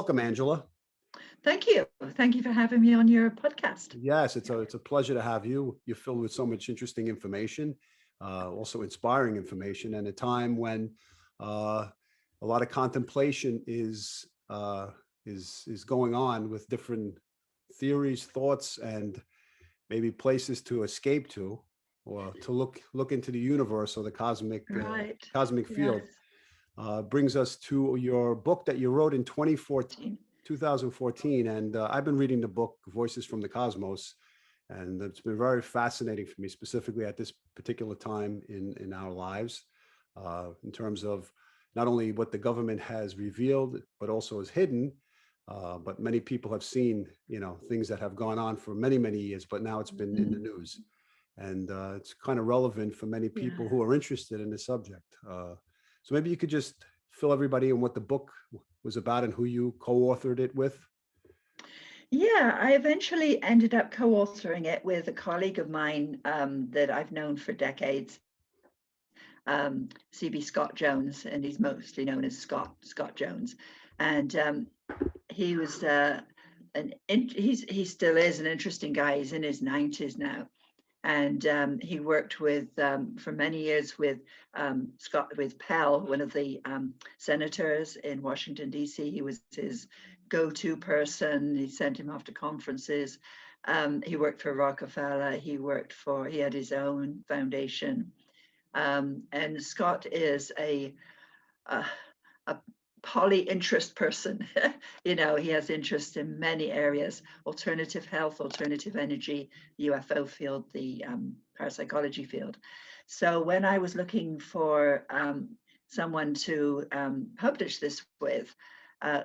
welcome, Angela. Thank you. Thank you for having me on your podcast. Yes, it's a pleasure to have you. You're filled with so much interesting information, also inspiring information, and a time when a lot of contemplation is going on with different theories, thoughts, and maybe places to escape to, or to look into the universe or the cosmic field. Yes. Brings us to your book that you wrote in 2014, and I've been reading the book Voices from the Cosmos, and it's been very fascinating for me, specifically at this particular time in our lives, in terms of not only what the government has revealed, but also has hidden. But many people have seen, things that have gone on for many, many years, but now it's been in the news, and it's kind of relevant for many people who are interested in the subject. So maybe you could just fill everybody in what the book was about and who you co-authored it with. Yeah, I eventually ended up co-authoring it with a colleague of mine that I've known for decades, C.B. Scott Jones, and he's mostly known as Scott Jones. And he was he still is an interesting guy. He's in his 90s now. And he worked with for many years with Pell, one of the senators in Washington, D.C. He was his go-to person. He sent him off to conferences. He worked for Rockefeller. He had his own foundation. And Scott is a poly-interest person. He has interest in many areas: alternative health, alternative energy, UFO field, the parapsychology field. So when I was looking for someone to publish this with,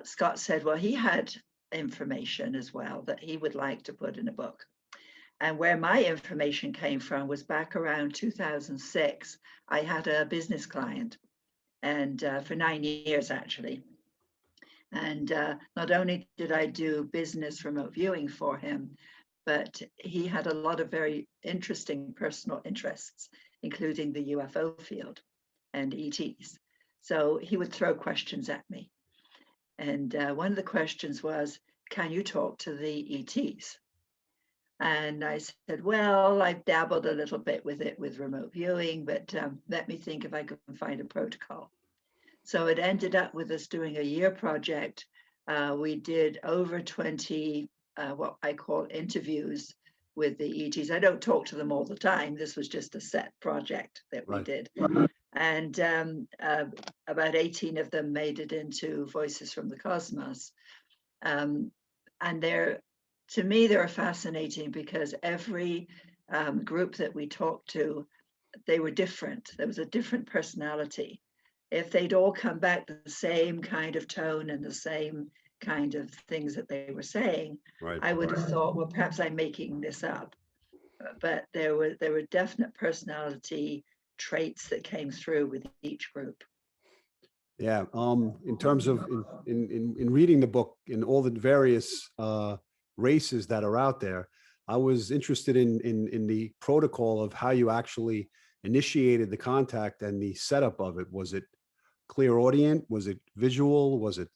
Scott said, well, he had information as well that he would like to put in a book. And where my information came from was back around 2006. I had a business client, and for 9 years actually. And not only did I do business remote viewing for him, but he had a lot of very interesting personal interests, including the UFO field and ETs. So he would throw questions at me. And one of the questions was, can you talk to the ETs? And I said, well, I've dabbled a little bit with it with remote viewing, but let me think if I can find a protocol. So it ended up with us doing a year project. We did over 20, what I call interviews with the ETs. I don't talk to them all the time. This was just a set project that we did. And about 18 of them made it into Voices from the Cosmos. And to me, they're fascinating because every group that we talked to, they were different. There was a different personality. If they'd all come back the same kind of tone and the same kind of things that they were saying, I would have thought, well, perhaps I'm making this up. But there were definite personality traits that came through with each group. Yeah. In terms of in reading the book, in all the various races that are out there, I was interested in the protocol of how you actually initiated the contact and the setup of it. Was it clairaudient? Was it visual? Was it?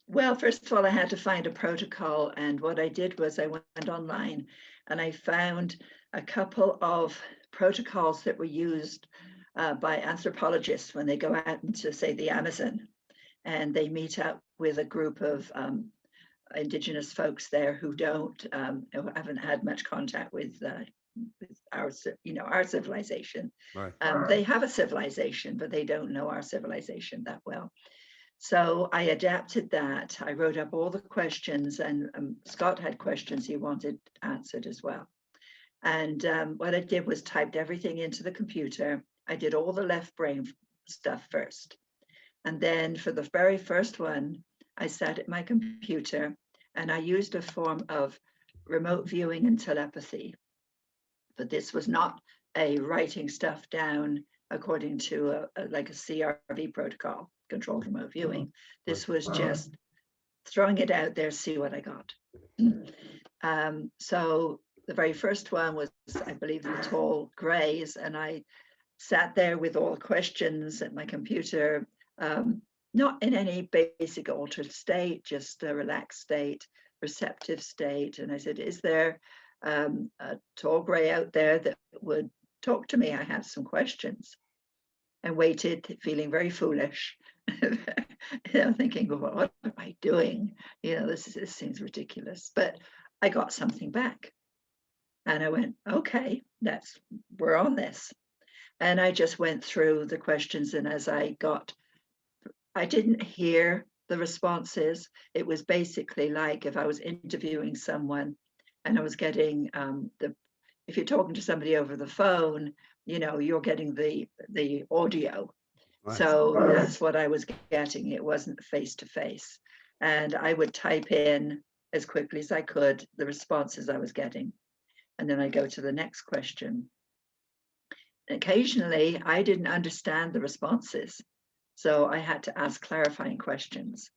Well, first of all, I had to find a protocol. And what I did was I went online and I found a couple of protocols that were used by anthropologists when they go out into, say, the Amazon, and they meet up with a group of indigenous folks there who haven't had much contact with our civilization. They have a civilization, but they don't know our civilization that well. So I adapted that. I wrote up all the questions, and Scott had questions he wanted answered as well. And what I did was typed everything into the computer. I did all the left brain stuff first. And then for the very first one, I sat at my computer and I used a form of remote viewing and telepathy. But this was not a writing stuff down according to a CRV protocol, controlled remote viewing. This was just throwing it out there, see what I got. So the very first one was, I believe, the tall grays, and I sat there with all the questions at my computer, not in any basic altered state, just a relaxed state, receptive state. And I said, is there a tall gray out there that would talk to me? I have some questions. And waited, feeling very foolish, thinking, well, what am I doing? This seems ridiculous. But I got something back. And I went, okay, we're on this. And I just went through the questions. And as I didn't hear the responses. It was basically like if I was interviewing someone and I was getting if you're talking to somebody over the phone, you're getting the audio. Right. So that's what I was getting. It wasn't face to face. And I would type in as quickly as I could the responses I was getting. And then I go to the next question. And occasionally I didn't understand the responses. So I had to ask clarifying questions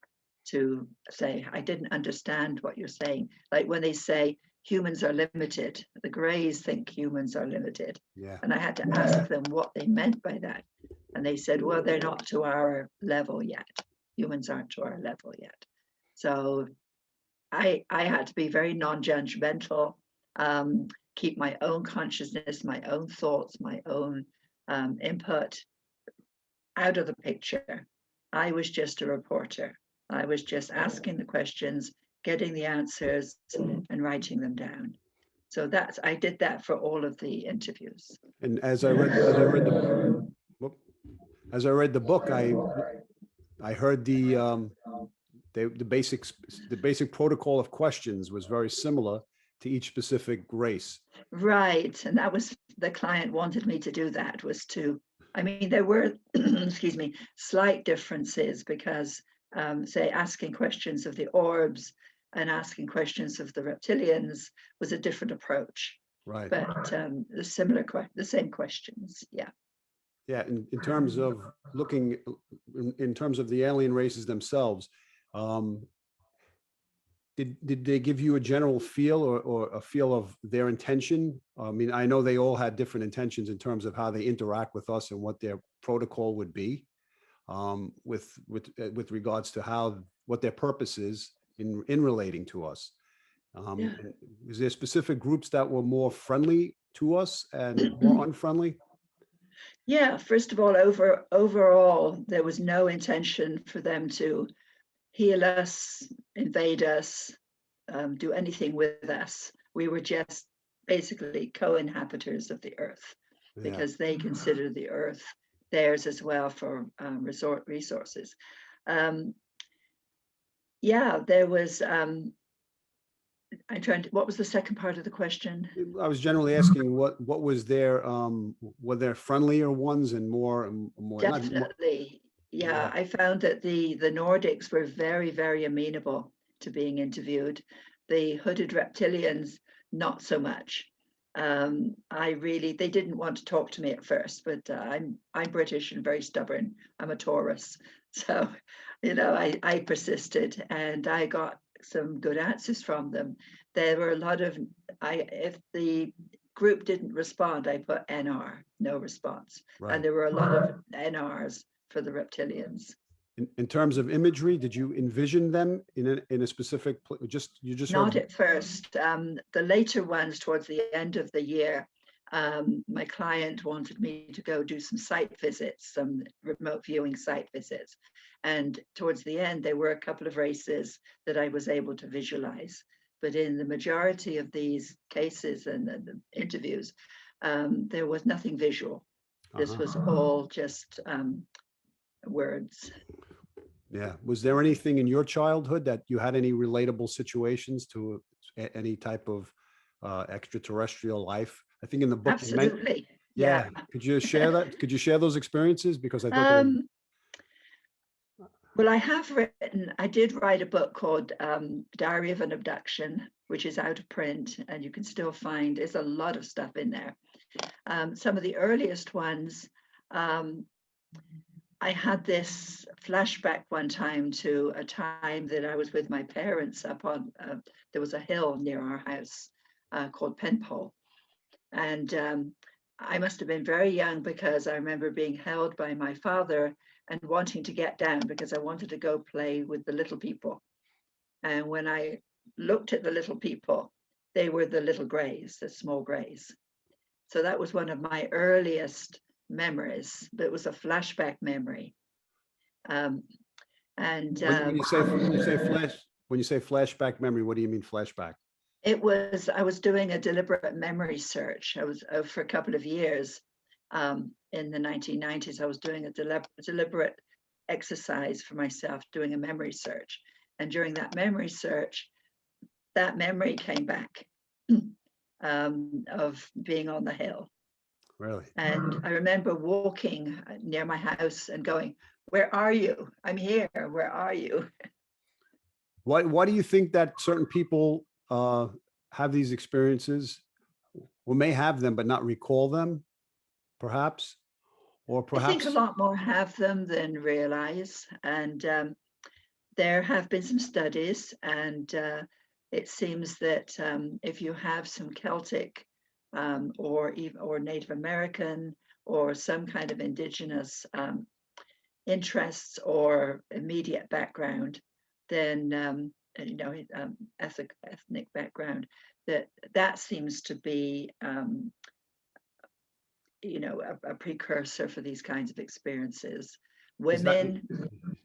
to say, I didn't understand what you're saying. Like when they say humans are limited, the Greys think humans are limited. Yeah. And I had to ask them what they meant by that. And they said, well, they're not to our level yet. Humans aren't to our level yet. So I had to be very non-judgmental, keep my own consciousness, my own thoughts, my own input out of the picture. I was just a reporter. I was just asking the questions, getting the answers, and writing them down. So I did that for all of the interviews. And as I read the book, I heard the basic protocol of questions was very similar to each specific race. Right, and that was the client wanted me to do that, was to, I mean, there were, excuse me, slight differences because, say, asking questions of the Orbs and asking questions of the Reptilians was a different approach. Right. But the same questions, yeah. Yeah, in terms of looking, in terms of the alien races themselves, did they give you a general feel or a feel of their intention? I mean, I know they all had different intentions in terms of how they interact with us and what their protocol would be, with regards to what their purpose is in relating to us. Yeah. Is there specific groups that were more friendly to us and more unfriendly? Yeah, first of all, overall, there was no intention for them to heal us, invade us, do anything with us. We were just basically co-inhabitants of the earth, because they consider the earth theirs as well for resources. Yeah, there was, what was the second part of the question? I was generally asking what was their, were there friendlier ones and more? Definitely. Yeah, I found that the Nordics were very, very amenable to being interviewed. The hooded reptilians, not so much. They didn't want to talk to me at first, but I'm British and very stubborn. I'm a Taurus. So, I persisted and I got some good answers from them. There were a lot of, if the group didn't respond, I put NR, no response. Right. And there were a lot of NRs for the Reptilians. In terms of imagery, did you envision them in a specific place? You just not at first. The later ones towards the end of the year, my client wanted me to go do some site visits, some remote viewing site visits. And towards the end, there were a couple of races that I was able to visualize. But in the majority of these cases and the interviews, there was nothing visual. This was all just words. Yeah. Was there anything in your childhood that you had any relatable situations to any type of extraterrestrial life? I think in the book. Absolutely. Yeah. Could you share that? Could you share those experiences? Because I thought. Well, I did write a book called Diary of an Abduction, which is out of print, and you can still find, there's a lot of stuff in there. Some of the earliest ones, I had this flashback one time to a time that I was with my parents up on, there was a hill near our house called Penpole. And I must have been very young, because I remember being held by my father and wanting to get down because I wanted to go play with the little people. And when I looked at the little people, they were the little grays, the small grays. So that was one of my earliest memories, but it was a flashback memory. And When you say flashback memory, what do you mean flashback? I was doing a deliberate memory search. I was for a couple of years in the 1990s. I was doing a deliberate exercise for myself, doing a memory search. And during that memory search, that memory came back of being on the hill. Really? And I remember walking near my house and going, "Where are you? I'm here. Where are you?" Why do you think that certain people have these experiences, or may have them but not recall them, perhaps? Or I think a perhaps, lot more have them than realize. And there have been some studies, and it seems that if you have some Celtic or Native American or some kind of indigenous interests or immediate background, then ethnic background, that seems to be a precursor for these kinds of experiences. is that, Women,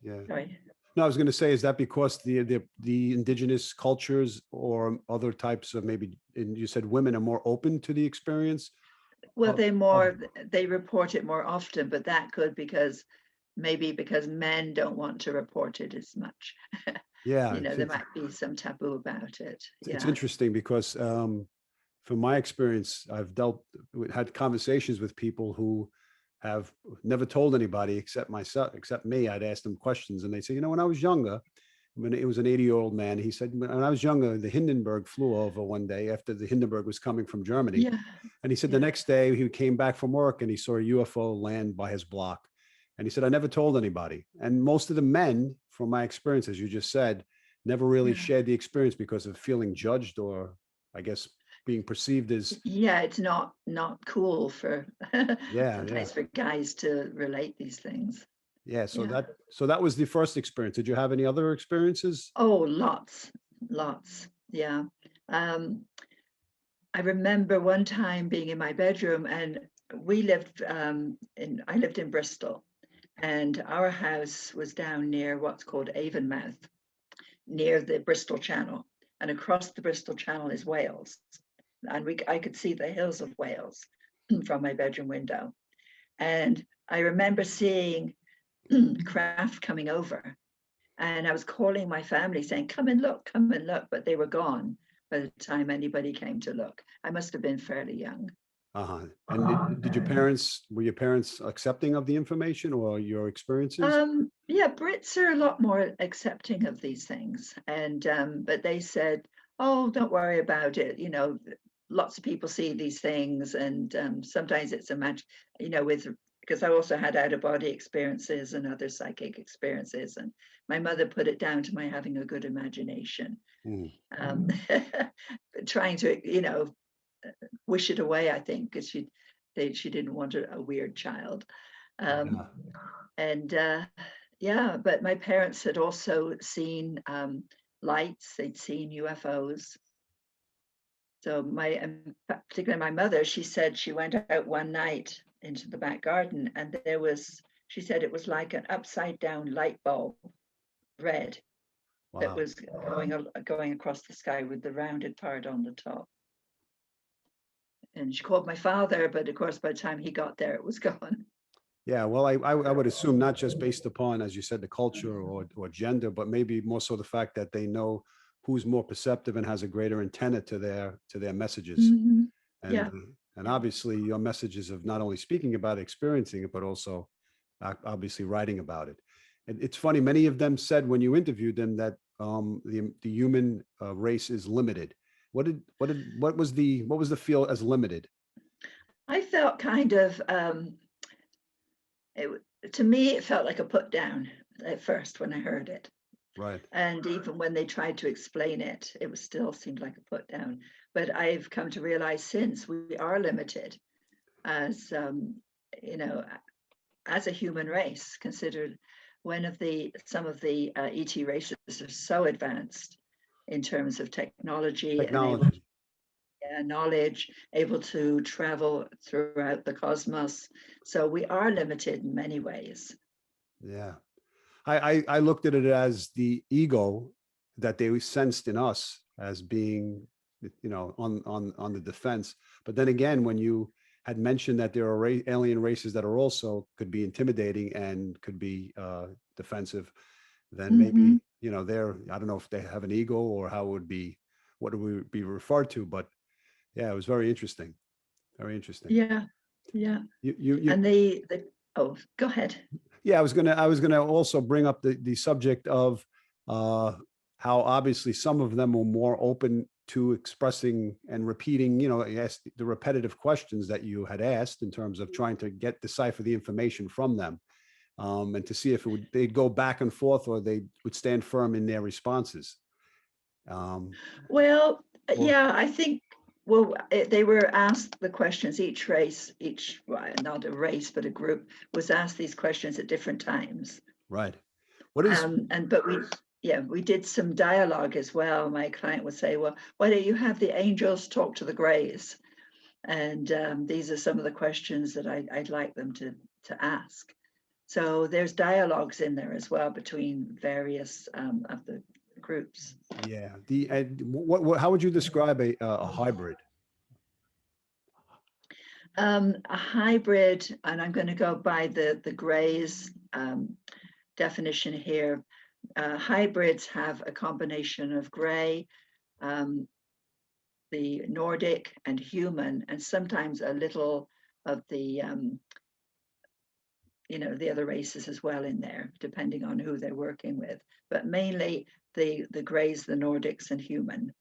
yeah. sorry. No, I was going to say, is that because the indigenous cultures or other types of, maybe, and you said women are more open to the experience? Well, Of- they report it more often, but that could maybe because men don't want to report it as much. yeah, There might be some taboo about it. it's Yeah. interesting because from my experience, had conversations with people who have never told anybody except me. I'd ask them questions, and they say, when I was younger, when it was an 80-year-old man, he said, when I was younger, the Hindenburg flew over one day after the Hindenburg was coming from Germany. Yeah. And he said Yeah. the next day he came back from work and he saw a UFO land by his block. And he said, I never told anybody. And most of the men, from my experience, as you just said, never really Yeah. shared the experience because of feeling judged, or I guess being perceived as, Yeah, it's not cool for yeah, sometimes for guys to relate these things. yeah. Yeah. So that was the first experience. Did you have any other experiences? Oh, lots. Yeah. I remember one time being in my bedroom, and I lived in Bristol, and our house was down near what's called Avonmouth, near the Bristol Channel, and across the Bristol Channel is Wales, and I could see the hills of Wales from my bedroom window. And I remember seeing craft coming over, and I was calling my family saying, come and look, but they were gone by the time anybody came to look. I must have been fairly young. Uh-huh. And were your parents accepting of the information or your experiences? Yeah, Brits are a lot more accepting of these things. And but they said, oh, don't worry about it. Lots of people see these things, and sometimes it's a match, because I also had out-of-body experiences and other psychic experiences, and my mother put it down to my having a good imagination. Trying to, wish it away, I think, because she didn't want a weird child. And yeah, but my parents had also seen lights, they'd seen UFOs. So particularly my mother, she said she went out one night into the back garden, and she said it was like an upside down light bulb, red, that was going across the sky with the rounded part on the top. And she called my father, but of course, by the time he got there, it was gone. Yeah, well, I would assume not just based upon, as you said, the culture or gender, but maybe more so the fact that they know who's more perceptive and has a greater antenna to their messages. Mm-hmm. And Yeah. and obviously your messages of not only speaking about it, experiencing it, but also obviously writing about it. And it's funny, many of them said when you interviewed them that the human race is limited. What was the feel as limited? I felt kind of to me, it felt like a put down at first when I heard it. Right. And even when they tried to explain it, it was still seemed like a put down. But I've come to realize since we are limited. as you know, as a human race, considered some of the ET races are so advanced in terms of technology and able to, Technology. knowledge, able to travel throughout the cosmos. So we are limited in many ways. Yeah. I looked at it as the ego that they sensed in us as being, on the defense. But then again, when you had mentioned that there are alien races that are also could be intimidating and could be defensive, then maybe, I don't know if they have an ego or how it would be, what it would be referred to, but yeah, it was very interesting. Very interesting. Yeah, yeah. You And oh, go ahead. Yeah, I was gonna also bring up the subject of how obviously some of them were more open to expressing and repeating, yes, the repetitive questions that you had asked in terms of trying to decipher the information from them, and to see if they'd go back and forth or they would stand firm in their responses. Well, Or, yeah, I think, well, they were asked the questions, each race, well, not a race, but a group was asked these questions at different times. right. What is, But we did some dialogue as well. My client would say, well, why don't you have the angels talk to the grays? And these are some of the questions that I'd like them to ask. So there's dialogues in there as well between various of the groups. yeah, how would you describe a hybrid? A hybrid, and I'm going to go by the Gray's definition here. Hybrids have a combination of Gray, the Nordic, and human, and sometimes a little of the the other races as well in there, depending on who they're working with. But mainly the Greys, the Nordics, and human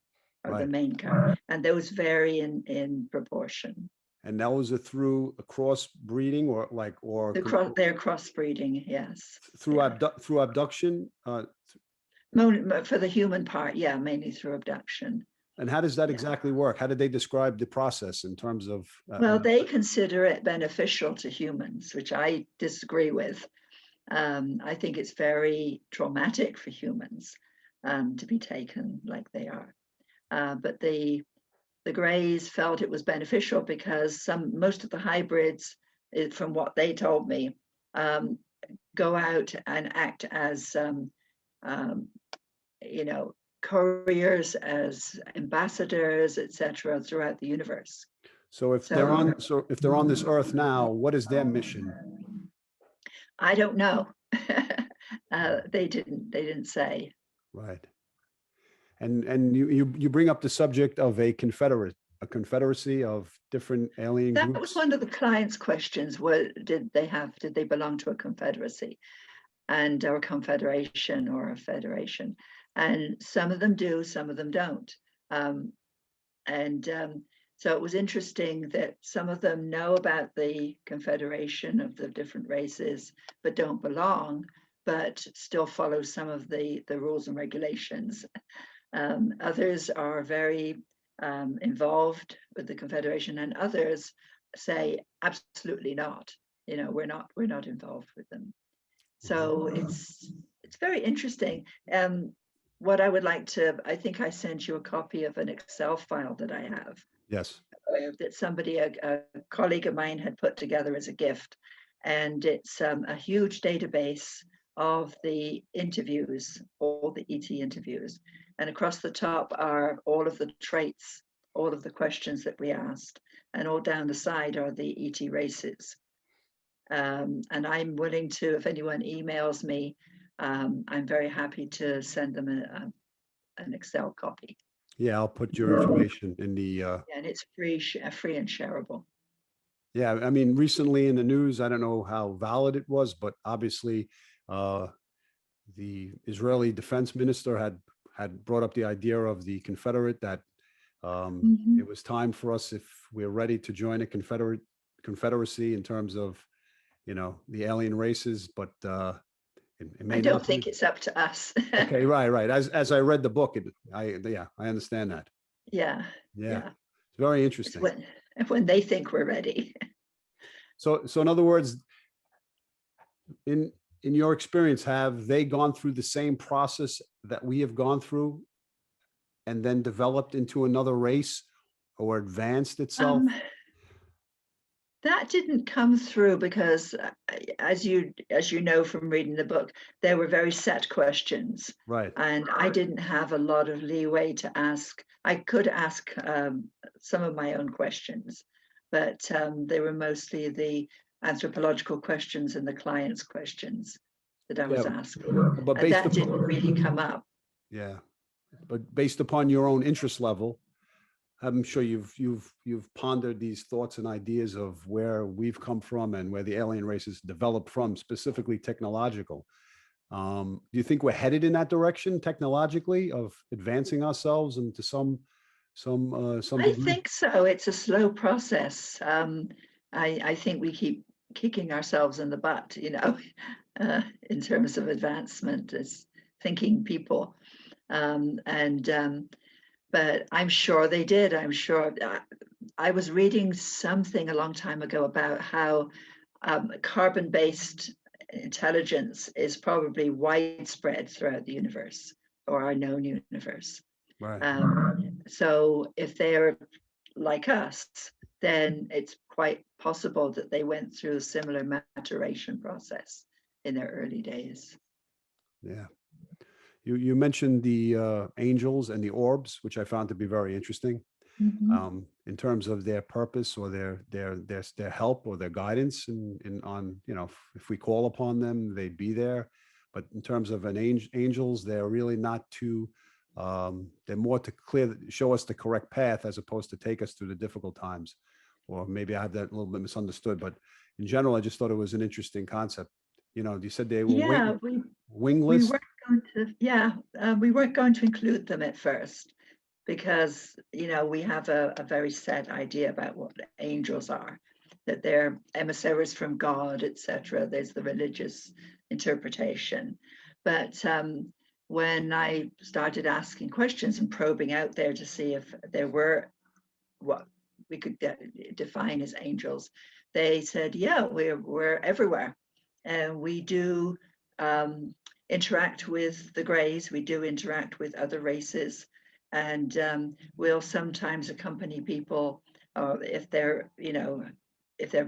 are the main kind, and those vary in proportion. And those are through a crossbreeding or They're crossbreeding, yes. Through abduction. For the human part, yeah, mainly through abduction. And how does that exactly work? How did they describe the process in terms of? Well, they consider it beneficial to humans, which I disagree with. I think it's very traumatic for humans to be taken like they are. But the Greys felt it was beneficial because most of the hybrids, from what they told me, go out and act as couriers, as ambassadors, etc., throughout the universe. So if they're on this earth now, what is their mission? I don't know. They didn't say. Right. And you bring up the subject of a confederacy of different alien groups. That was one of the client's questions. Did they belong to a confederacy or a confederation or a federation? And some of them do, some of them don't. So it was interesting that some of them know about the confederation of the different races, but don't belong, but still follow some of the rules and regulations. Others are very involved with the confederation, and others say absolutely not. We're not involved with them. So it's very interesting. What I would like to, I think I sent you a copy of an Excel file that I have. Yes. That somebody, a colleague of mine, had put together as a gift. And it's a huge database of the interviews, all the ET interviews. And across the top are all of the traits, all of the questions that we asked. And all down the side are the ET races. And I'm willing to, if anyone emails me, I'm very happy to send them an Excel copy. Yeah, I'll put your information in the. And it's free and shareable. Yeah, I mean, recently in the news, I don't know how valid it was, but obviously, the Israeli defense minister had brought up the idea of the Confederate, that it was time for us, if we're ready to join a confederacy in terms of, the alien races, but it may I don't not think be. it's up to us. Okay, right. As I read the book, I understand that. Yeah. Yeah. It's very interesting. When they think we're ready. So in other words, in your experience, have they gone through the same process that we have gone through and then developed into another race or advanced itself? That didn't come through because, as you know from reading the book, there were very set questions, Right. and I didn't have a lot of leeway to ask. I could ask some of my own questions, but they were mostly the anthropological questions and the client's questions that I was Yeah. asking, But and based that upon, didn't really come up. yeah, but based upon your own interest level, I'm sure you've pondered these thoughts and ideas of where we've come from and where the alien races developed from, specifically technological. Do you think we're headed in that direction technologically of advancing ourselves into some I degree? think so. It's a slow process. I think we keep kicking ourselves in the butt, in terms of advancement as thinking people. But I'm sure they did. I'm sure. I was reading something a long time ago about how carbon-based intelligence is probably widespread throughout the universe or our known universe. Right. So if they're like us, then it's quite possible that they went through a similar maturation process in their early days. Yeah. You mentioned the angels and the orbs, which I found to be very interesting. In terms of their purpose or their help or their guidance on, if we call upon them, they'd be there. But in terms of angels, they're really not too, they're more to show us the correct path as opposed to take us through the difficult times. Or maybe I have that a little bit misunderstood, but in general, I just thought it was an interesting concept. You said they were Yeah, we wingless. weren't going to, we weren't going to include them at first because, we have a very set idea about what angels are, that they're emissaries from God, etc. There's the religious interpretation. But when I started asking questions and probing out there to see if there were what we could define as angels, they said, yeah, we're everywhere. And we do interact with the Greys, we do interact with other races, and we'll sometimes accompany people, if they're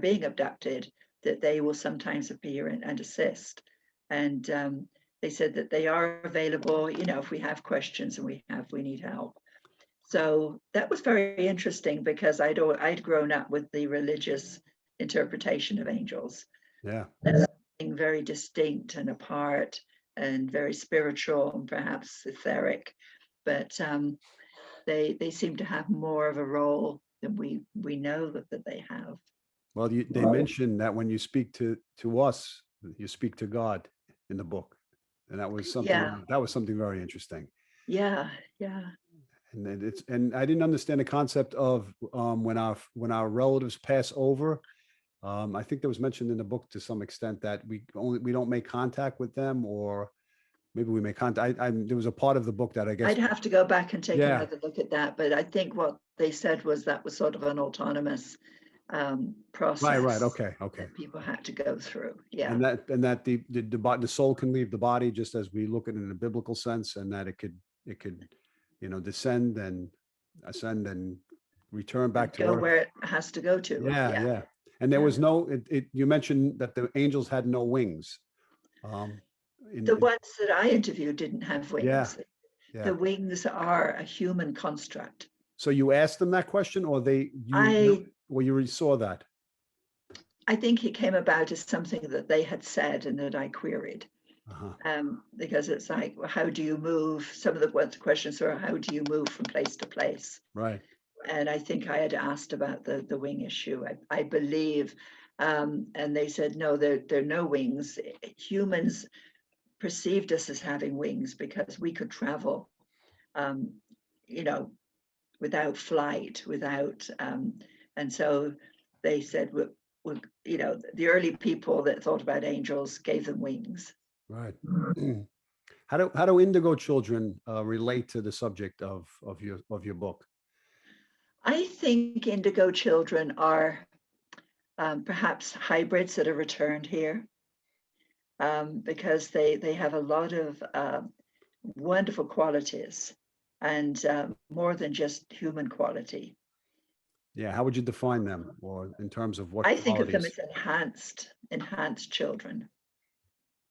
being abducted, that they will sometimes appear and assist. And they said that they are available, if we have questions and we need help. So that was very interesting because I'd grown up with the religious interpretation of angels. Yeah. That's something very distinct and apart and very spiritual and perhaps etheric. But they seem to have more of a role than we know that they have. Well, they mentioned that when you speak to us, you speak to God in the book, and that was something very interesting. Yeah. And I didn't understand the concept of when our relatives pass over. I think that was mentioned in the book to some extent that we don't make contact with them, or maybe we make contact. There was a part of the book that I guess I'd have to go back and take Yeah. another look at that, but I think what they said was that was sort of an autonomous process. Right. Okay. That people had to go through. Yeah. And that the soul can leave the body just as we look at it in a biblical sense, and that it could descend and ascend and return back to go earth. where it has to go to. Yeah. And there was you mentioned that the angels had no wings. The ones that I interviewed didn't have wings. Yeah. The wings are a human construct. So you asked them that question, or you already saw that? I think it came about as something that they had said and that I queried. Because it's like, well, how do you move? Some of the questions are, how do you move from place to place? Right. And I think I had asked about the wing issue, I believe. And they said, no, there are no wings. Humans perceived us as having wings because we could travel, without flight, and so they said, the early people that thought about angels gave them wings. Right. How do Indigo Children relate to the subject of your book? I think Indigo Children are perhaps hybrids that are returned here, because they have a lot of wonderful qualities, and more than just human quality. Yeah. How would you define them, or in terms of what I think of them qualities? as enhanced children.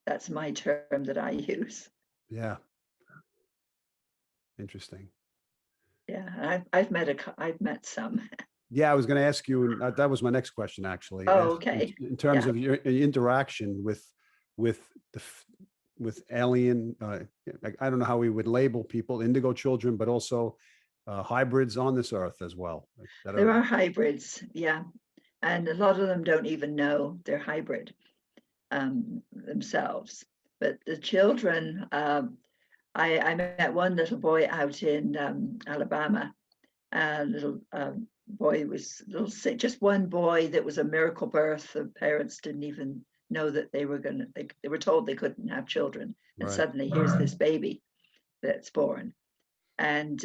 That's my term that I use. Yeah. Interesting. Yeah, I've met some. Yeah, I was going to ask you, and that was my next question, actually. Oh, okay. In terms Yeah. of your interaction with with alien, I don't know how we would label people, indigo children, but also hybrids on this earth as well. That There are, are hybrids, yeah. And a lot of them don't even know they're hybrid themselves. But the children, I met one little boy out in Alabama. A little boy was a little sick, just one boy that was a miracle birth. The parents didn't even know that they were they were told they couldn't have children. And right. suddenly here's this baby that's born. And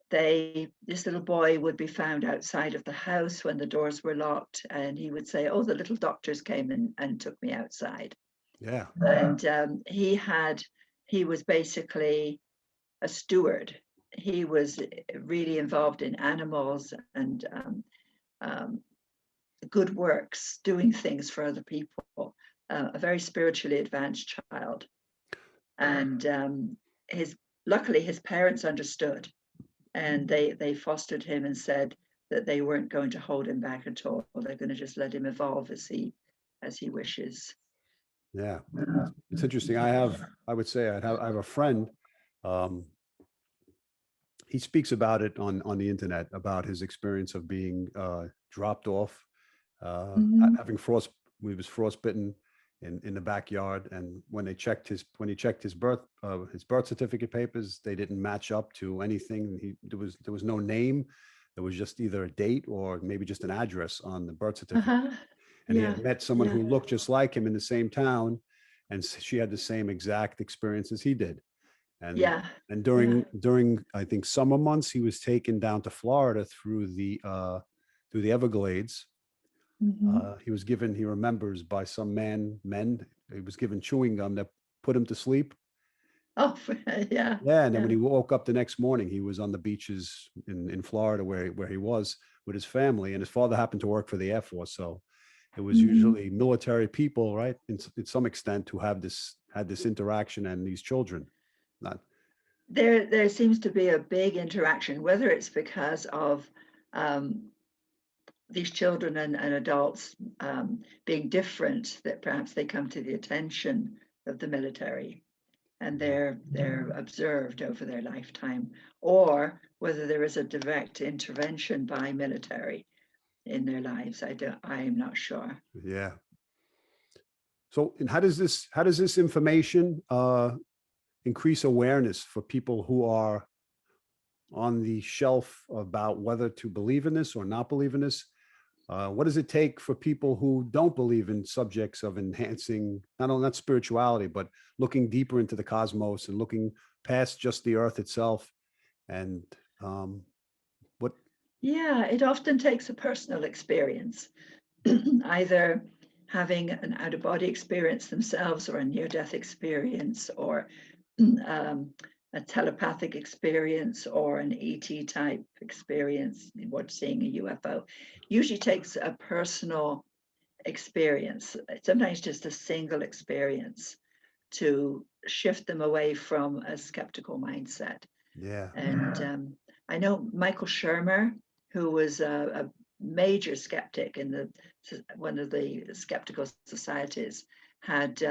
this little boy would be found outside of the house when the doors were locked, and he would say, "Oh, the little doctors came and took me outside." Yeah. And he was basically a steward. He was really involved in animals and good works, doing things for other people. A very spiritually advanced child, and luckily his parents understood, and they fostered him and said that they weren't going to hold him back at all. They're going to just let him evolve as he wishes. Yeah. It's interesting. I would say I have a friend. Um, he speaks about it on the internet, about his experience of being dropped off, having he was frostbitten in the backyard, and when he checked his birth certificate papers, they didn't match up to anything. There was no name. There was just either a date or maybe just an address on the birth certificate. And he Yeah, had met someone yeah, who looked just like him in the same town, and she had the same exact experience as he did. And yeah, and yeah. during I think summer months, he was taken down to Florida through the Everglades. Mhm. He remembers, by some men, he was given chewing gum that put him to sleep. Oh, yeah, Yeah. And then when yeah. he woke up the next morning, he was on the beaches in Florida where he was with his family. And his father happened to work for the Air Force. So it was Mhm. usually military people, right? In some extent, who had this interaction, and these children. Not, There seems to be a big interaction, whether it's because of um, these children and adults being different, that perhaps they come to the attention of the military and yeah. they're observed over their lifetime, or whether there is a direct intervention by military in their lives. I am not sure. Yeah. So, and how does this information increase awareness for people who are on the shelf about whether to believe in this or not believe in this? What does it take for people who don't believe in subjects of enhancing not spirituality, but looking deeper into the cosmos and looking past just the earth itself? And what? Yeah, it often takes a personal experience, either having an out of body experience themselves, or a near death experience, or a telepathic experience, or an ET type experience, what seeing a UFO. Usually takes a personal experience, sometimes just a single experience, to shift them away from a skeptical mindset. Yeah. And I know Michael Shermer, who was a major skeptic in one of the skeptical societies, had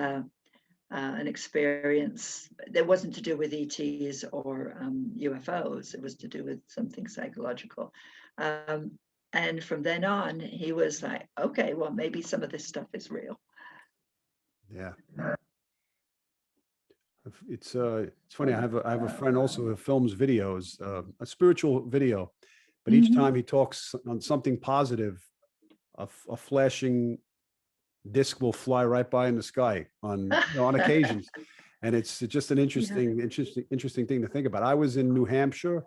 an experience that wasn't to do with ETs or UFOs. It was to do with something psychological. And from then on, he was like, okay, well, maybe some of this stuff is real. Yeah. It's funny. I have a friend also who films videos, a spiritual video, but each Mhm. time he talks on something positive, a flashing disc will fly right by in the sky on occasions, and it's just an Yeah. interesting thing to think about. I was in New Hampshire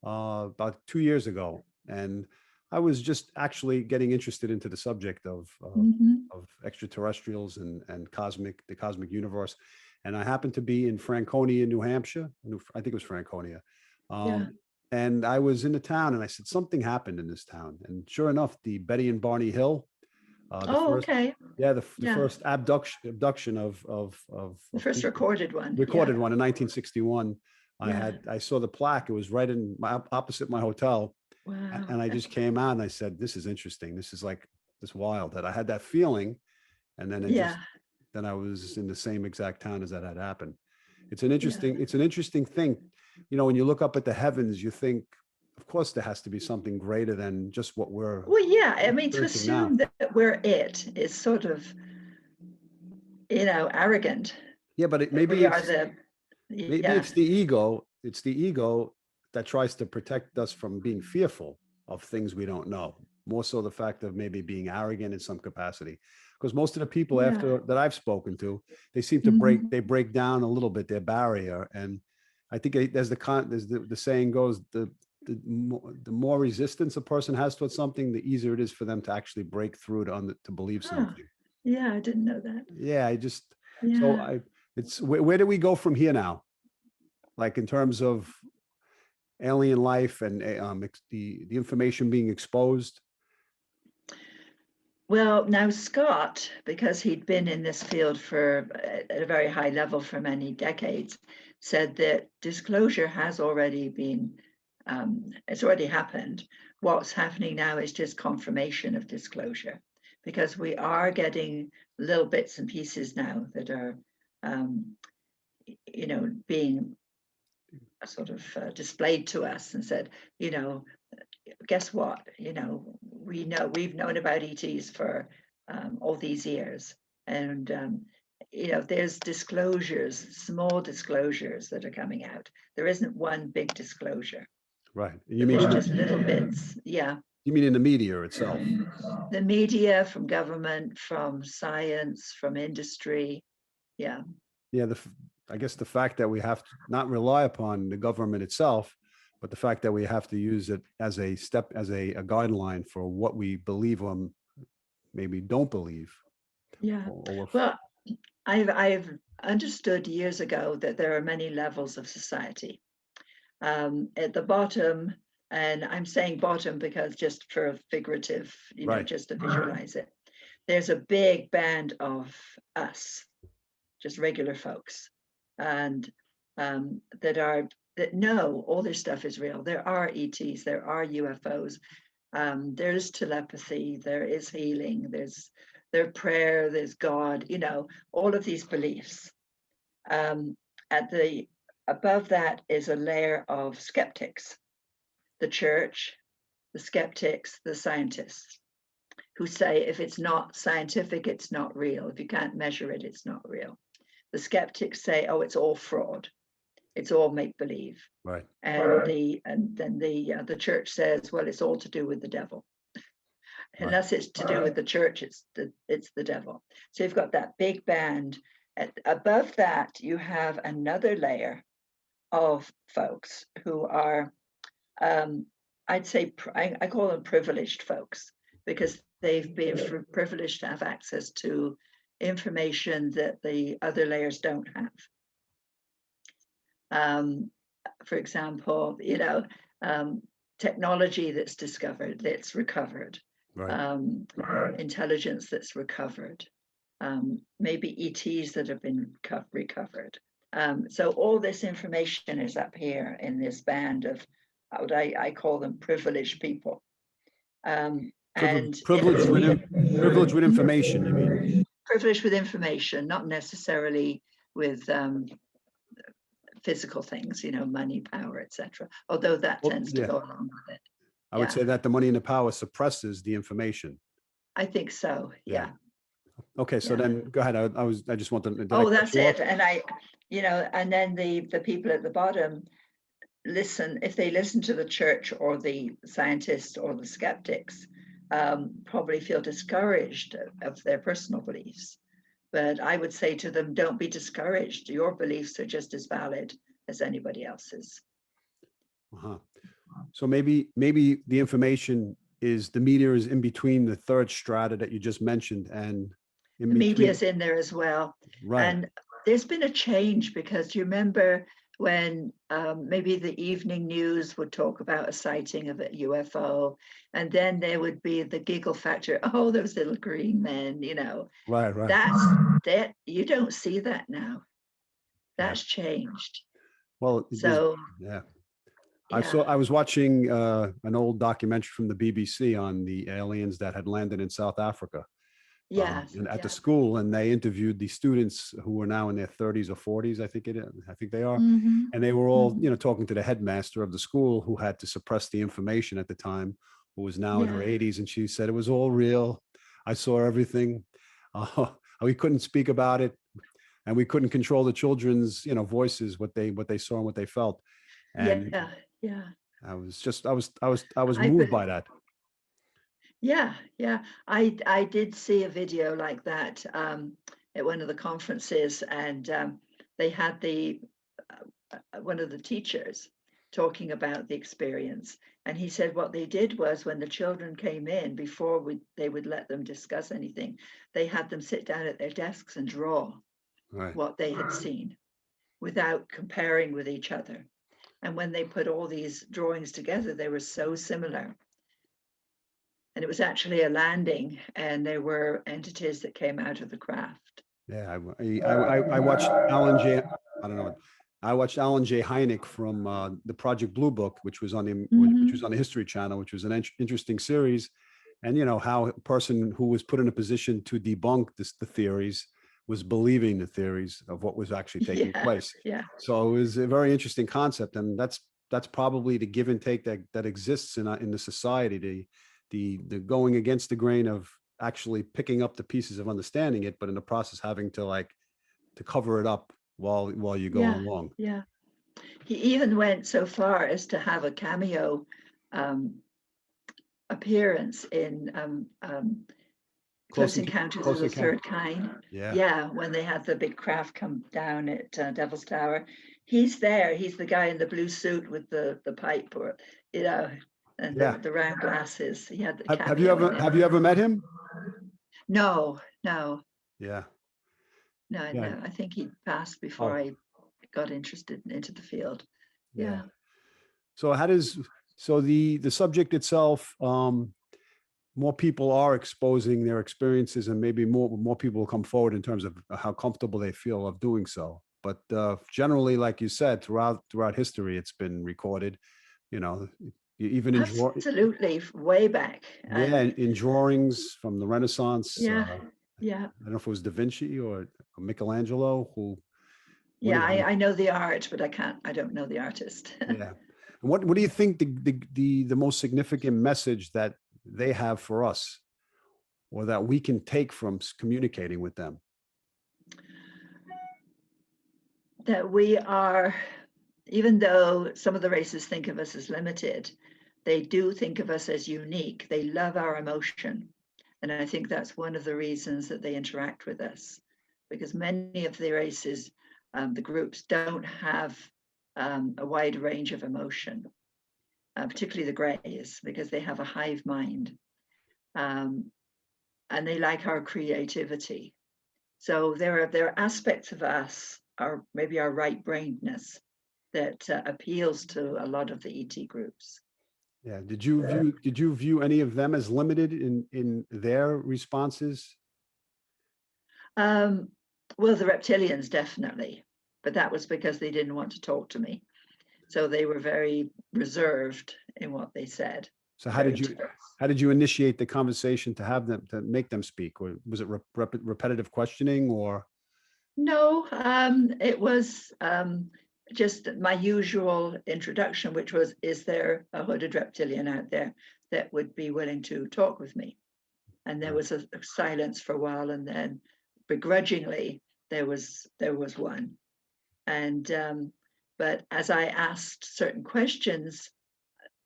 about 2 years ago, and I was just actually getting interested into the subject Mhm. of extraterrestrials and the cosmic universe. And I happened to be in Franconia, New Hampshire. I think it was Franconia. Yeah. And I was in the town and I said, something happened in this town. And sure enough, the Betty and Barney Hill, the Oh, first, okay. yeah, the Yeah. first abduction The first people, recorded one. recorded one in 1961. Yeah. I saw the plaque. It was right in opposite my hotel. Wow. And I just came out and I said, this is interesting. This is like this wild, that I had that feeling. And then Yeah. then I was in the same exact town as that had happened. It's Yeah. an interesting thing. You know, when you look up at the heavens, you think, of course, there has to be something greater than just what we're Well, yeah. I mean, to experiencing now. assume that we're it is sort of, arrogant. Yeah, but We are maybe yeah. it's the ego. It's the ego that tries to protect us from being fearful of things we don't know. More so the fact of maybe being arrogant in some capacity. Because most of the people Yeah. after that I've spoken to, they seem to Mhm. break down a little bit their barrier. And I think there's the saying goes, the more resistance a person has towards something, the easier it is for them to actually break through to believe Huh. something. Yeah, I didn't know that. Yeah, Yeah. it's where do we go from here now? Like in terms of alien life and the information being exposed. Well, now Scott, because he'd been in this field at a very high level for many decades, said that disclosure has already been, it's already happened. What's happening now is just confirmation of disclosure, because we are getting little bits and pieces now that are, being sort of displayed to us and said, guess what? We've known about ETs for all these years, and there's disclosures, small disclosures that are coming out. There isn't one big disclosure. Right. There's just little bits. Yeah. You mean in the media itself? The media, from government, from science, from industry. Yeah. Yeah. I guess the fact that we have to not rely upon the government itself, but the fact that we have to use it as a guideline for what we believe or maybe don't believe. Yeah. Well, I've understood years ago that there are many levels of society. At the bottom, and I'm saying bottom because just for a figurative, Right. just to visualize it, there's a big band of us, just regular folks, and that know all this stuff is real. There are ETs, there are UFOs, there's telepathy, there is healing, there's prayer, there's God, all of these beliefs. Above that is a layer of skeptics, the church, the skeptics, the scientists, who say if it's not scientific, it's not real. If you can't measure it, it's not real. The skeptics say, oh, it's all fraud. It's all make-believe. Right. And then the church says, well, it's all to do with the devil. Unless it's to do with the church, it's the devil. So you've got that big band. Above that, you have another layer of folks who are, I'd say, I call them privileged folks, because they've been privileged to have access to information that the other layers don't have. For example, technology that's discovered, that's recovered, Right. intelligence that's recovered, maybe ETs that have been recovered. So all this information is up here in this band of what I call them privileged people. Privileged with information, you mean? Privileged with information, not necessarily with physical things, money, power, etc. Although that tends to go along with it. I would say that the money and the power suppresses the information. I think so. Yeah. Okay, so then go ahead. I just want to. Oh, that's it. And and then the people at the bottom listen. If they listen to the church or the scientists or the skeptics, probably feel discouraged of their personal beliefs. But I would say to them, don't be discouraged. Your beliefs are just as valid as anybody else's. So maybe the information is the media is in between the third strata that you just mentioned, and in The between. media's in there as well. Right. And there's been a change, because you remember when maybe the evening news would talk about a sighting of a UFO, and then there would be the giggle factor, oh, those little green men, you know. Right. That you don't see that now. Yeah. That's changed. Well, So yeah. yeah. I was watching an old documentary from the BBC on the aliens that had landed in South Africa. Yes. And at the Yeah. school, and they interviewed the students who were now in their 30s or 40s, I think they are. Mhm. And they were all, Mhm. talking to the headmaster of the school, who had to suppress the information at the time, who was now in her Yeah. 80s. And she said, it was all real. I saw everything. We couldn't speak about it, and we couldn't control the children's, voices, what they saw and what they felt. And Yeah. Yeah. I was I moved could. by that. Yeah, yeah. I did see a video like that at one of the conferences, and they had the one of the teachers talking about the experience, and he said what they did was, when the children came in, before they would let them discuss anything, they had them sit down at their desks and draw Right. what they had seen without comparing with each other. And when they put all these drawings together, they were so similar. And it was actually a landing, and there were entities that came out of the craft. Yeah, I watched Alan J. I don't know. I watched Alan J. Hynek from the Project Blue Book, which was on the History Channel, which was an interesting series. And how a person who was put in a position to debunk the theories was believing the theories of what was actually taking place. Yeah. So it was a very interesting concept, and that's probably the give and take that exists in the society. The going against the grain of actually picking up the pieces of understanding it, but in the process having to cover it up while you go along. Yeah. He even went so far as to have a cameo appearance in Close Encounters of the Third Kind. Yeah. When they had the big craft come down at Devil's Tower. He's there. He's the guy in the blue suit with the pipe, or and the round glasses. He had the cameo. Have you ever met him? No. Yeah. No. I think he passed before I got interested into the field. Yeah. So the subject itself, more people are exposing their experiences, and maybe more people will come forward in terms of how comfortable they feel of doing so. But generally, like you said, throughout history, it's been recorded. Even absolutely way back. In drawings from the Renaissance. Yeah. I don't know if it was Da Vinci or Michelangelo who. I know the art, but I don't know the artist. Yeah. And what do you think the most significant message that they have for us, or that we can take from communicating with them? That we are, even though some of the races think of us as limited, they do think of us as unique. They love our emotion. And I think that's one of the reasons that they interact with us, because many of the races, the groups, don't have a wide range of emotion, particularly the Greys, because they have a hive mind. And they like our creativity. So there are aspects of us, maybe our right-brainedness, that appeals to a lot of the ET groups. Yeah. Did you view any of them as limited in their responses? Well, the Reptilians definitely, but that was because they didn't want to talk to me. So they were very reserved in what they said. So how did you initiate the conversation to make them speak? Or was it repetitive questioning, or? No, it was just my usual introduction, which was, is there a hooded reptilian out there that would be willing to talk with me? And there was a silence for a while, and then begrudgingly there was one. And but as I asked certain questions,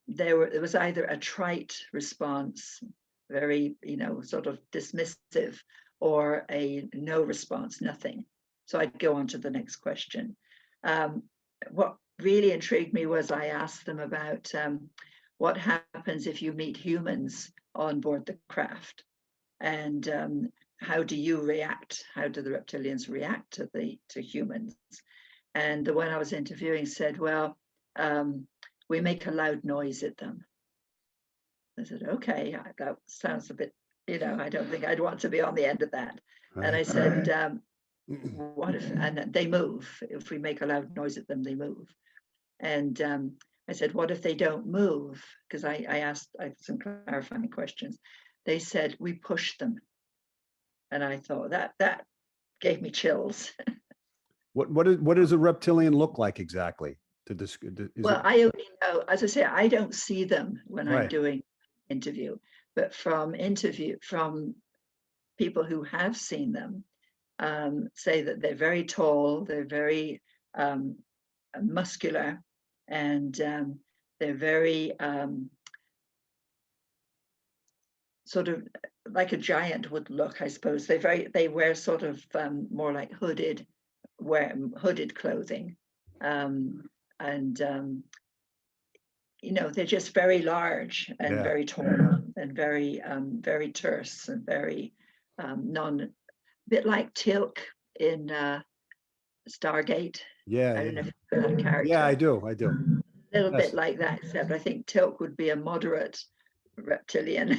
there was either a trite response, very sort of dismissive, or a no response, nothing. So I'd go on to the next question. What really intrigued me was I asked them about what happens if you meet humans on board the craft? And how do you react? How do the reptilians react to humans? And the one I was interviewing said, well, we make a loud noise at them. I said, okay, that sounds a bit, I don't think I'd want to be on the end of that. Right. And I said, what if, and they move. If we make a loud noise at them, they move. And I said, what if they don't move? Because I asked some clarifying questions. They said, we push them. And I thought that gave me chills. What does a reptilian look like exactly? Well, I only know, as I say, I don't see them when I'm Right. doing interview, but from people who have seen them, say that they're very tall, they're very muscular, and they're very sort of like a giant would look, I suppose. They wear sort of more like hooded clothing, and they're just very large and very tall and very very terse and very bit like Tilk in Stargate. Yeah. I don't know if you know that character. Yeah, I do. A little bit like that, except I think Tilk would be a moderate reptilian.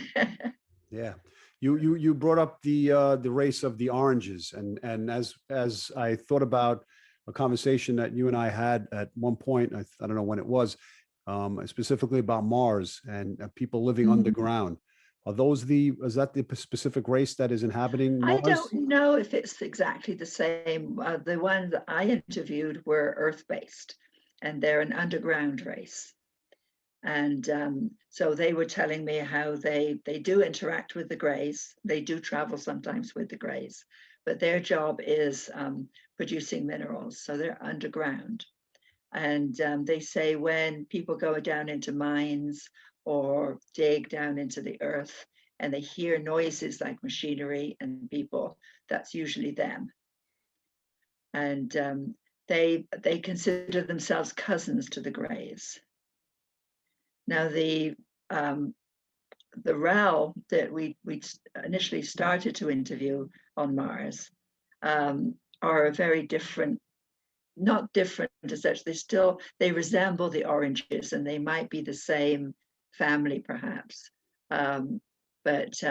Yeah. You brought up the race of the oranges, and as I thought about a conversation that you and I had at one point, I don't know when it was, specifically about Mars and people living underground. Is that the specific race that is inhabiting Mars? I don't know if it's exactly the same. The ones that I interviewed were Earth-based, and they're an underground race. And so they were telling me how they do interact with the Greys. They do travel sometimes with the Greys, but their job is producing minerals. So they're underground. And they say when people go down into mines or dig down into the earth and they hear noises like machinery and people, that's usually them. And they consider themselves cousins to the Greys. Now the RAL that we initially started to interview on Mars are a very different, not different as such, they resemble the oranges and they might be the same family perhaps, but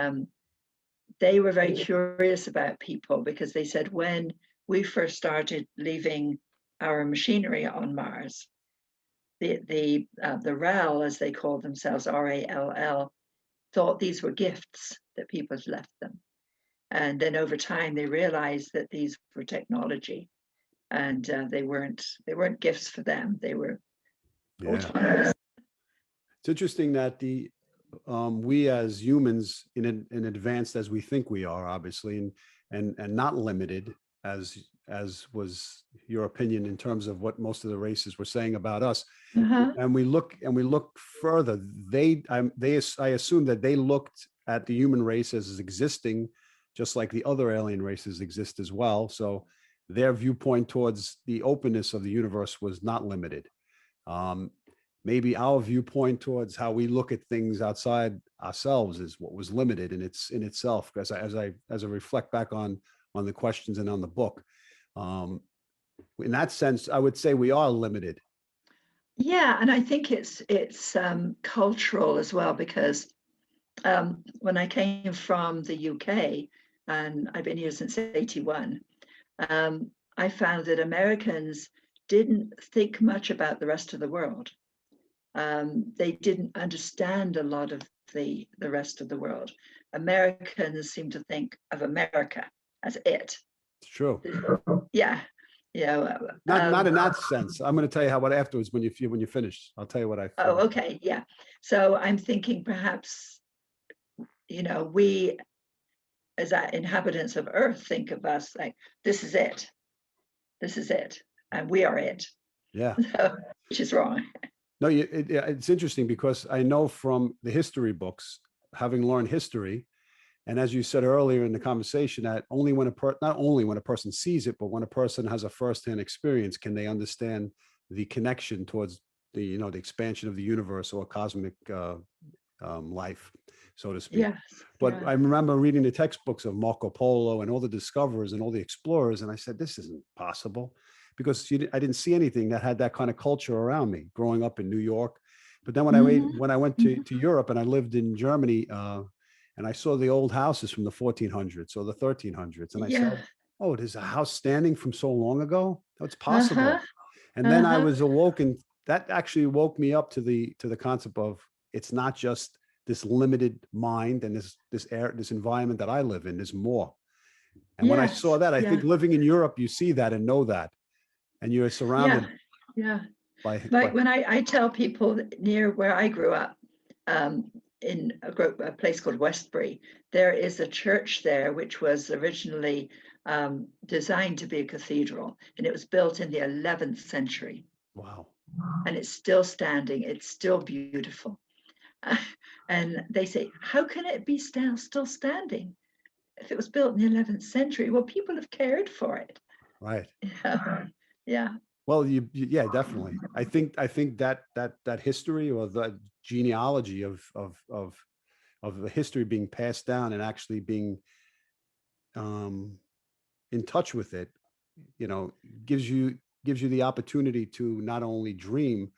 they were very curious about people because they said when we first started leaving our machinery on Mars, the RAL, as they call themselves, RALL, thought these were gifts that people had left them. And then over time, they realized that these were technology, and they weren't gifts for them. They were autonomous. It's interesting that we as humans, in advanced as we think we are, obviously, and not limited as was your opinion in terms of what most of the races were saying about us. And we look further. I assume that they looked at the human race as existing, just like the other alien races exist as well. So their viewpoint towards the openness of the universe was not limited. Maybe our viewpoint towards how we look at things outside ourselves is what was limited in itself. As I reflect back on the questions and on the book, in that sense, I would say we are limited. Yeah, and I think it's cultural as well, because when I came from the UK, and I've been here since '81, I found that Americans didn't think much about the rest of the world. They didn't understand a lot of the rest of the world. Americans seem to think of America as it. It's true. Yeah. Not in that sense. I'm going to tell you what afterwards when you finish. I'll tell you what I thought. Oh, okay. Yeah. So I'm thinking perhaps, we as inhabitants of Earth think of us like, this is it. This is it. And we are it. Yeah. Which is wrong. No, it's interesting because I know from the history books, having learned history, and as you said earlier in the conversation, that not only when a person sees it, but when a person has a firsthand experience, can they understand the connection towards the expansion of the universe or cosmic life, so to speak. Yes. But Yeah. I remember reading the textbooks of Marco Polo and all the discoverers and all the explorers, and I said, this isn't possible, because I didn't see anything that had that kind of culture around me growing up in New York. But then when I went to Europe and I lived in Germany, and I saw the old houses from the 1400s or the 1300s, and I Yeah. said, oh, there's a house standing from so long ago. That's possible. Uh-huh. And then I was awoken. That actually woke me up to the concept of, it's not just this limited mind and this environment that I live in. There's more. And when I saw that, I think living in Europe, you see that and know that, and you're surrounded by. Like when I tell people that near where I grew up, in a place called Westbury, there is a church there which was originally designed to be a cathedral, and it was built in the 11th century. Wow. And it's still standing. It's still beautiful. And they say, how can it be still standing if it was built in the 11th century? Well, people have cared for it. Right. Yeah. Well, yeah, definitely. I think that history, or the genealogy of the history being passed down and actually being in touch with it, gives you the opportunity to not only dream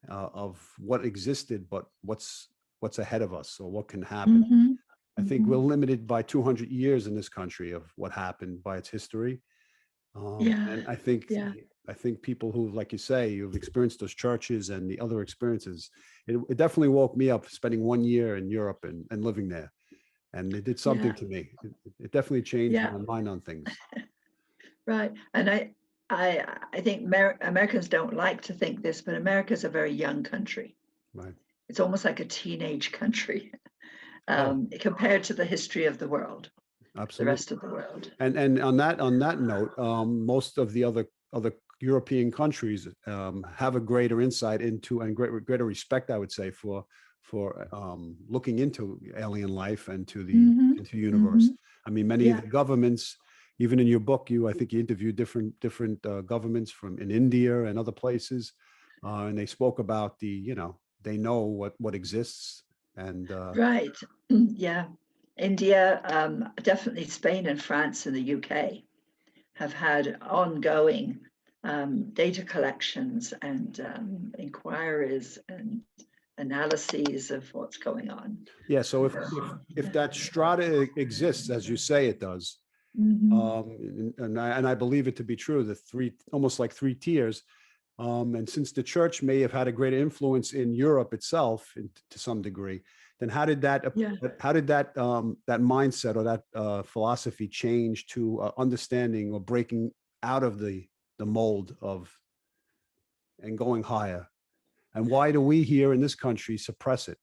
of what existed, but what's ahead of us, or what can happen. I think we're limited by 200 years in this country of what happened by its history. And I think people who, like you say, you've experienced those churches and the other experiences, it definitely woke me up, spending 1 year in Europe and living there. And it did something to me. It definitely changed my mind on things. Right. And I think Americans don't like to think this, but America's a very young country. Right. It's almost like a teenage country compared to the history of the world. Absolutely. The rest of the world. And on that note, most of the other European countries have a greater insight into, and greater respect, I would say, for looking into alien life and to the into the universe. I mean, many of the governments, even in your book, I think you interviewed different governments in India and other places, and they spoke about they know what exists, and right. Yeah. India, definitely Spain and France and the UK have had ongoing data collections and inquiries and analyses of what's going on. Yeah. So if that strata exists, as you say it does, and I believe it to be true, almost like three tiers. And since the church may have had a great influence in Europe itself to some degree, then how did that that mindset or that philosophy change to understanding or breaking out of the mold of and going higher? And why do we here in this country suppress it?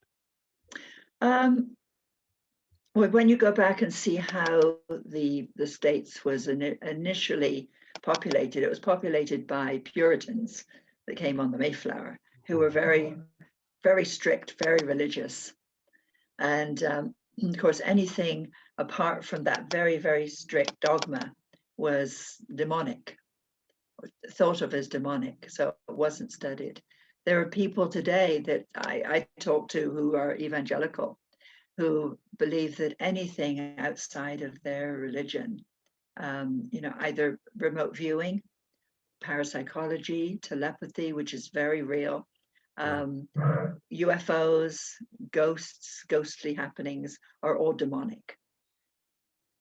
Well, when you go back and see how the States was initially populated, it was populated by Puritans that came on the Mayflower, who were very, very strict, very religious. And of course, anything apart from that very, very strict dogma was demonic, thought of as demonic, so it wasn't studied. There are people today that I talk to who are evangelical, who believe that anything outside of their religion, either remote viewing, parapsychology, telepathy, which is very real, UFOs, ghosts, ghostly happenings are all demonic.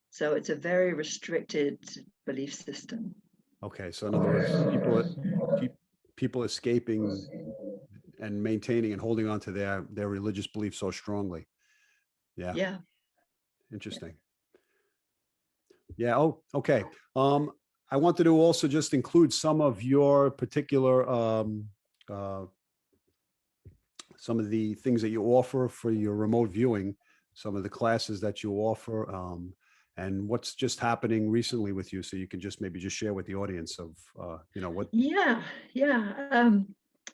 So it's a very restricted belief system. Okay, so in other words, people escaping and maintaining and holding on to their religious beliefs so strongly. Yeah. Yeah. Interesting. Yeah. Oh, okay. I wanted to also just include some of your particular some of the things that you offer for your remote viewing, some of the classes that you offer, and what's just happening recently with you. So you can maybe share with the audience of, what. Yeah.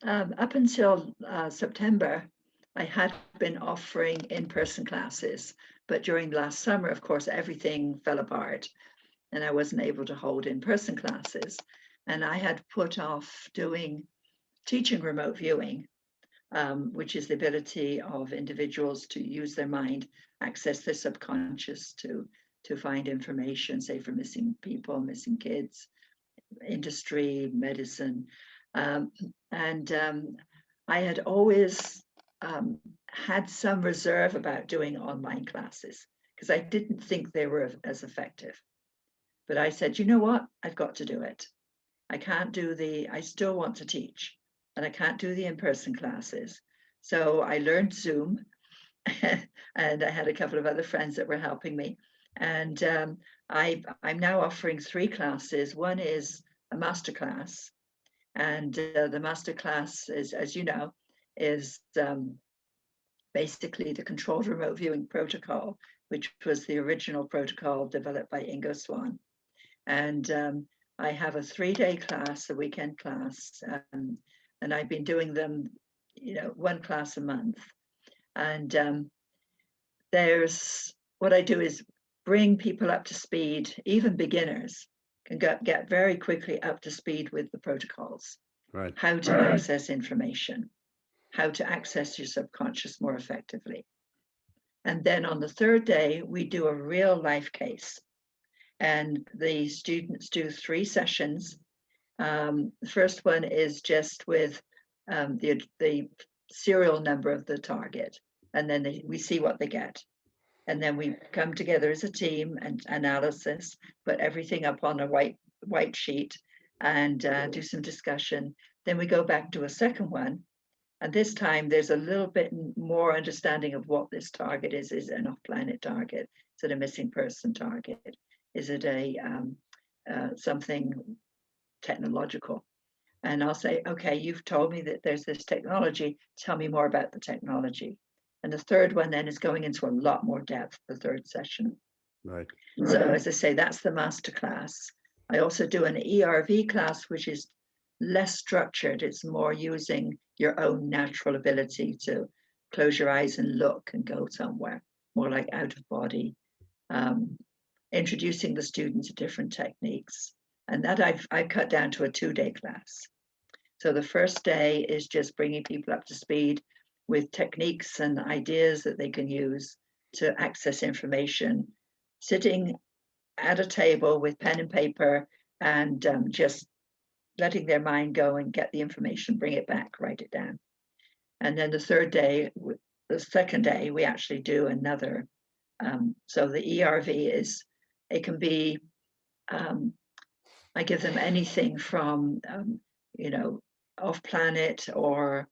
Up until September, I had been offering in-person classes, but during last summer, of course, everything fell apart and I wasn't able to hold in-person classes. And I had put off doing teaching remote viewing, which is the ability of individuals to use their mind, access their subconscious to find information, say for missing people, missing kids, industry, medicine. I had always had some reserve about doing online classes because I didn't think they were as effective. But I said, you know what? I've got to do it. I still want to teach, and I can't do the in-person classes. So I learned Zoom, and I had a couple of other friends that were helping me. And I'm now offering 3 classes. One is a masterclass, and the masterclass is, as you know, is basically the controlled remote viewing protocol, which was the original protocol developed by Ingo Swann. And I have a 3-day class, a weekend class, and I've been doing them, 1 class a month. And there's what I do is bring people up to speed, even beginners can get very quickly up to speed with the protocols. Right. How to access information, how to access your subconscious more effectively. And then on the 3rd day, we do a real life case. And the students do 3 sessions. The first one is just with the serial number of the target. And then we see what they get. And then we come together as a team and analysis, put everything up on a white sheet and do some discussion. Then we go back to a second one. And this time there's a little bit more understanding of what this target is. Is it an off-planet target? Is it a missing person target? Is it something technological? And I'll say, okay, you've told me that there's this technology. Tell me more about the technology. And the 3rd one then is going into a lot more depth, the 3rd session. Right. So as I say, that's the master class. I also do an ERV class, which is less structured. It's more using your own natural ability to close your eyes and look and go somewhere, more like out of body, introducing the student to different techniques. And that I've cut down to a 2-day class. So the first day is just bringing people up to speed with techniques and ideas that they can use to access information, sitting at a table with pen and paper and just letting their mind go and get the information, bring it back, write it down. And then the 2nd day, we actually do another. So the ERV is, it can be, I give them anything from, off planet or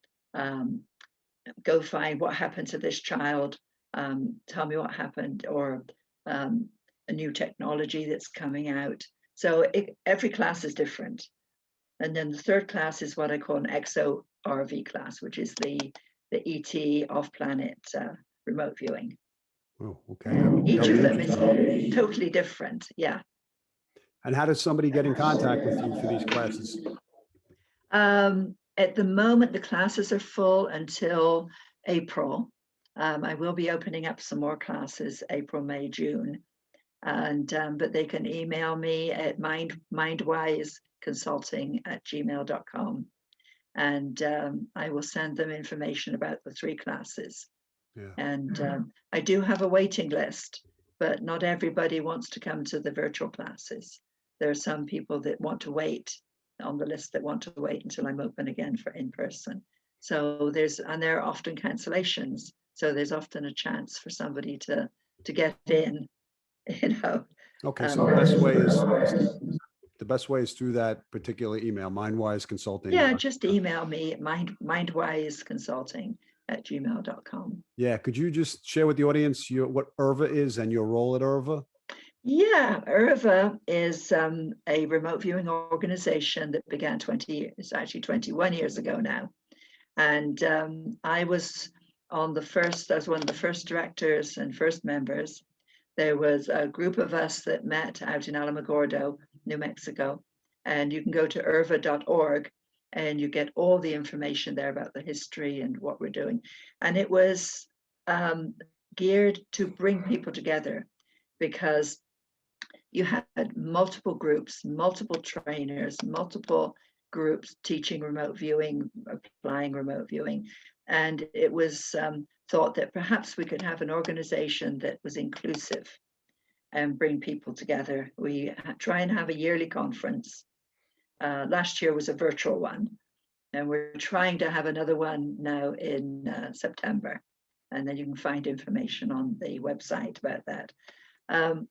go find what happened to this child, tell me what happened, or a new technology that's coming out. So every class is different. And then the 3rd class is what I call an exo RV class, which is the ET off-planet remote viewing. Oh, okay. Each of them is totally different. Yeah. And how does somebody get in contact with you for these classes? At the moment, the classes are full until April. I will be opening up some more classes, April, May, June. And but they can email me at mindwiseconsulting@gmail.com. And I will send them information about the 3 classes. Yeah. And I do have a waiting list, but not everybody wants to come to the virtual classes. There are some people that want to wait on the list that want to wait until I'm open again for in-person. So there are often cancellations. So there's often a chance for somebody to get in, Okay, so the best way is through that particular email, Mindwise Consulting. Yeah, just email me at mindwiseconsulting@gmail.com. Yeah, could you just share with the audience what IRVA is and your role at IRVA? Yeah, IRVA is a remote viewing organization that began 21 years ago now. And I was one of the first directors and first members. There was a group of us that met out in Alamogordo, New Mexico, and you can go to irva.org and you get all the information there about the history and what we're doing. And it was geared to bring people together because you had multiple groups, multiple trainers, multiple groups teaching remote viewing, applying remote viewing. And it was thought that perhaps we could have an organization that was inclusive and bring people together. We try and have a yearly conference. Last year was a virtual one, and we're trying to have another one now in September. And then you can find information on the website about that. I'm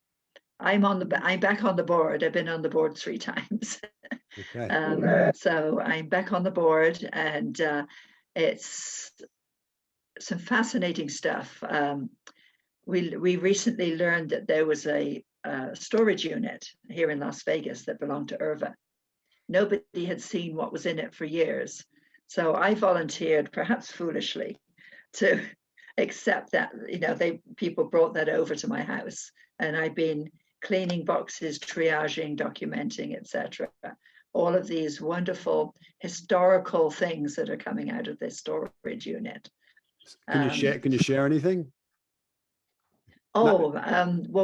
back on the board. I've been on the board 3 times. Okay. So I'm back on the board, and it's some fascinating stuff. We recently learned that there was a storage unit here in Las Vegas that belonged to IRVA. Nobody had seen what was in it for years. So I volunteered, perhaps foolishly, to accept that. People brought that over to my house, and I've been cleaning boxes, triaging, documenting, etc. All of these wonderful historical things that are coming out of this storage unit. Can you share anything? Well,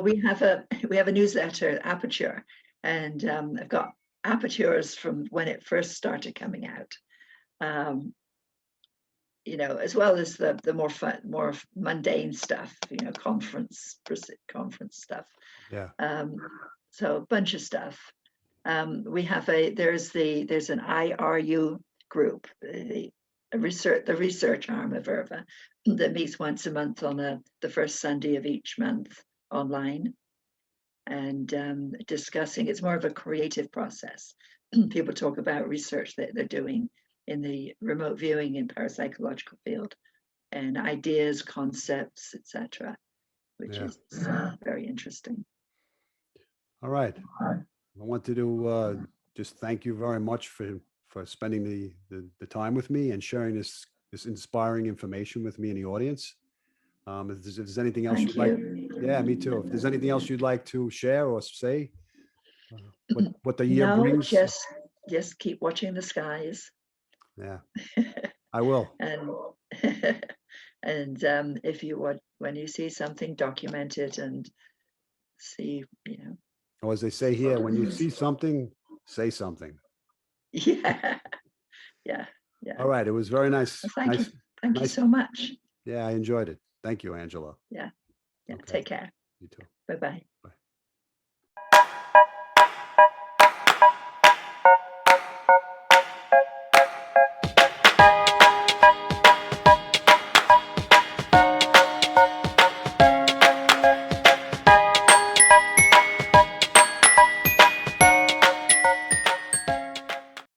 we have a newsletter, Aperture, and I've got apertures from when it first started coming out. As well as the more mundane stuff, conference stuff. Yeah. So a bunch of stuff. We have there's an IRU group, the research arm of IRVA, that meets once a month on the first Sunday of each month online, and discussing. It's more of a creative process. People talk about research that they're doing in the remote viewing and parapsychological field, and ideas, concepts, etc., which is very interesting. All right. I wanted to just thank you very much for spending the time with me and sharing this inspiring information with me and the audience. If there's anything else you'd like, yeah, me too. If there's anything else you'd like to share or say, what the year brings, just keep watching the skies. Yeah, I will. And when you see something, document it and see, Or as they say here, when you see something, say something. Yeah. All right. It was very nice. Well, thank you so much. Yeah, I enjoyed it. Thank you, Angela. Yeah. Okay. Take care. You too. Bye-bye.